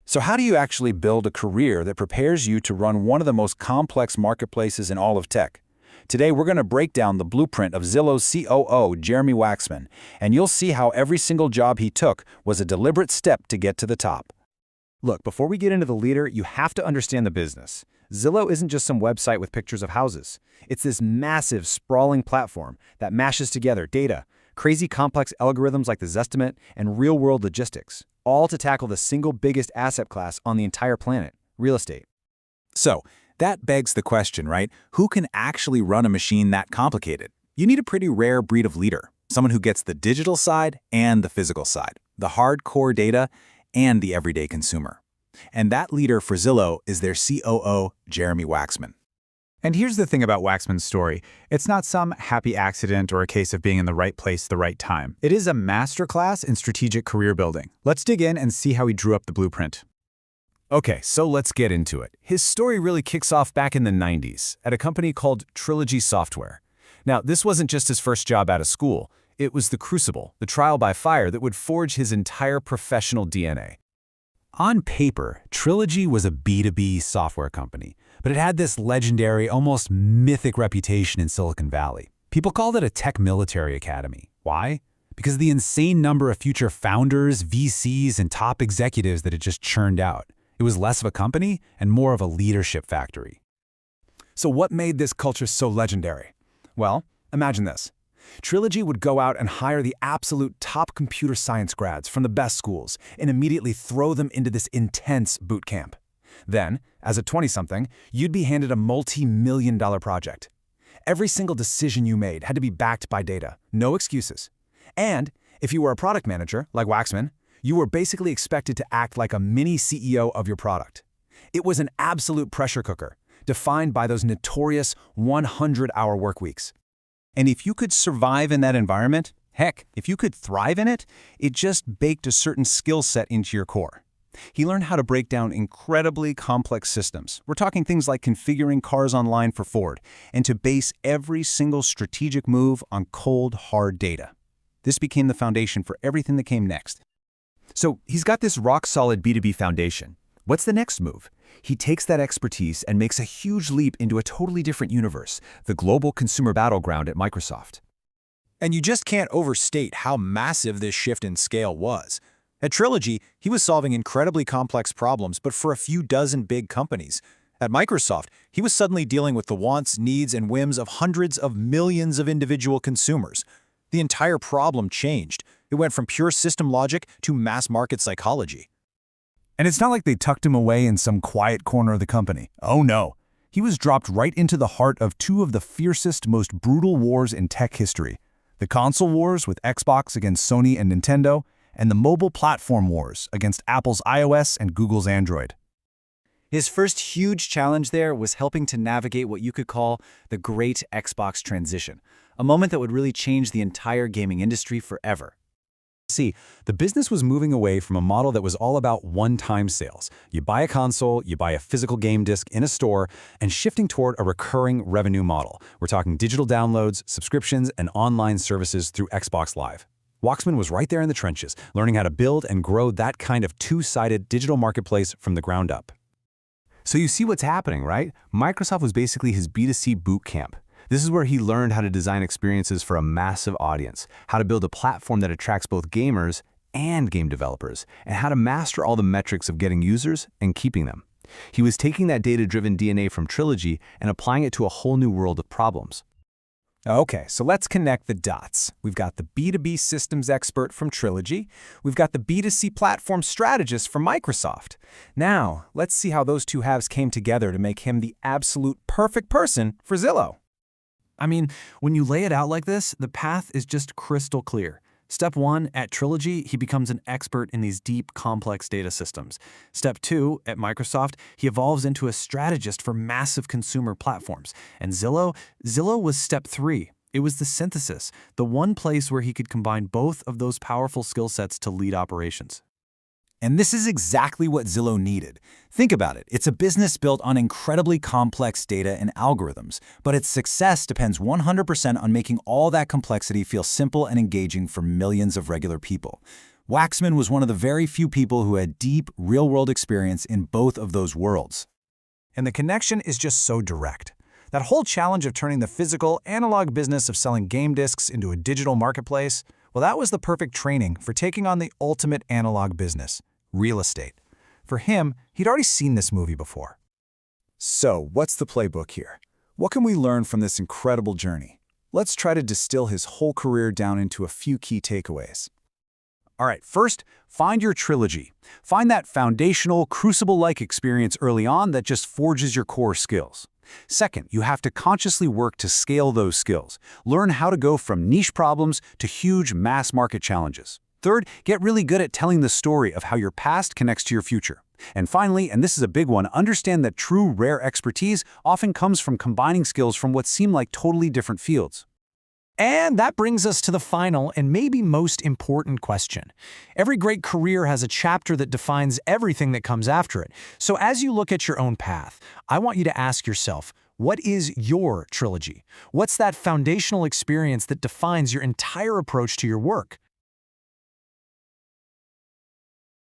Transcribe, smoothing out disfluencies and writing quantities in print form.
So how do you actually build a career that prepares you to run one of the most complex marketplaces in all of tech? Today, we're going to break down the blueprint of Zillow's COO, Jeremy Waxman, and you'll see how every single job he took was a deliberate step to get to the top. Look, before we get into the leader, you have to understand the business. Zillow isn't just some website with pictures of houses. It's this massive, sprawling platform that mashes together data, crazy complex algorithms like the Zestimate, and real-world logistics, all to tackle the single biggest asset class on the entire planet, real estate. So, that begs the question, right? Who can actually run a machine that complicated? You need a pretty rare breed of leader, someone who gets the digital side and the physical side, the hardcore data and the everyday consumer. And that leader for Zillow is their COO, Jeremy Waxman. And here's the thing about Waxman's story. It's not some happy accident or a case of being in the right place at the right time. It is a masterclass in strategic career building. Let's dig in and see how he drew up the blueprint. Okay, so let's get into it. His story really kicks off back in the 90s at a company called Trilogy Software. Now, this wasn't just his first job out of school. It was the crucible, the trial by fire that would forge his entire professional DNA. On paper, Trilogy was a B2B software company, but it had this legendary, almost mythic reputation in Silicon Valley. People called it a tech military academy. Why? Because of the insane number of future founders, VCs, and top executives that it just churned out. It was less of a company and more of a leadership factory. So what made this culture so legendary? Well, imagine this. Trilogy would go out and hire the absolute top computer science grads from the best schools and immediately throw them into this intense boot camp. Then, as a 20-something, you'd be handed a multi-million-dollar project. Every single decision you made had to be backed by data, no excuses. And if you were a product manager, like Waxman, you were basically expected to act like a mini CEO of your product. It was an absolute pressure cooker, defined by those notorious 100-hour work weeks. And if you could survive in that environment, heck, if you could thrive in it, it just baked a certain skill set into your core. He learned how to break down incredibly complex systems. We're talking things like configuring cars online for Ford, and to base every single strategic move on cold, hard data. This became the foundation for everything that came next. So he's got this rock-solid B2B foundation. What's the next move? He takes that expertise and makes a huge leap into a totally different universe, the global consumer battleground at Microsoft. And you just can't overstate how massive this shift in scale was. At Trilogy, he was solving incredibly complex problems, but for a few dozen big companies. At Microsoft, he was suddenly dealing with the wants, needs, and whims of hundreds of millions of individual consumers. The entire problem changed. It went from pure system logic to mass market psychology. And it's not like they tucked him away in some quiet corner of the company. Oh no. He was dropped right into the heart of two of the fiercest, most brutal wars in tech history. The console wars with Xbox against Sony and Nintendo, and the mobile platform wars against Apple's iOS and Google's Android. His first huge challenge there was helping to navigate what you could call the great Xbox transition, a moment that would really change the entire gaming industry forever. See, the business was moving away from a model that was all about one-time sales. You buy a console, you buy a physical game disc in a store, and shifting toward a recurring revenue model. We're talking digital downloads, subscriptions, and online services through Xbox Live. Waxman was right there in the trenches, learning how to build and grow that kind of two-sided digital marketplace from the ground up. So you see what's happening, right? Microsoft was basically his B2C boot camp. This is where he learned how to design experiences for a massive audience, how to build a platform that attracts both gamers and game developers, and how to master all the metrics of getting users and keeping them. He was taking that data-driven DNA from Trilogy and applying it to a whole new world of problems. Okay, so let's connect the dots. We've got the B2B systems expert from Trilogy. We've got the B2C platform strategist from Microsoft. Now, let's see how those two halves came together to make him the absolute perfect person for Zillow. I mean, when you lay it out like this, the path is just crystal clear. Step 1, at Trilogy, he becomes an expert in these deep, complex data systems. Step 2, at Microsoft, he evolves into a strategist for massive consumer platforms. And Zillow was step 3. It was the synthesis, the one place where he could combine both of those powerful skill sets to lead operations. And this is exactly what Zillow needed. Think about it. It's a business built on incredibly complex data and algorithms, but its success depends 100% on making all that complexity feel simple and engaging for millions of regular people. Waxman was one of the very few people who had deep, real-world experience in both of those worlds. And the connection is just so direct. That whole challenge of turning the physical, analog business of selling game discs into a digital marketplace, well, that was the perfect training for taking on the ultimate analog business, real estate. For him, he'd already seen this movie before. So, what's the playbook here? What can we learn from this incredible journey? Let's try to distill his whole career down into a few key takeaways. All right, first, find your trilogy. Find that foundational, crucible-like experience early on that just forges your core skills. Second, you have to consciously work to scale those skills. Learn how to go from niche problems to huge mass market challenges. Third, get really good at telling the story of how your past connects to your future. And finally, and this is a big one, understand that true rare expertise often comes from combining skills from what seem like totally different fields. And that brings us to the final and maybe most important question. Every great career has a chapter that defines everything that comes after it. So as you look at your own path, I want you to ask yourself, what is your trilogy? What's that foundational experience that defines your entire approach to your work?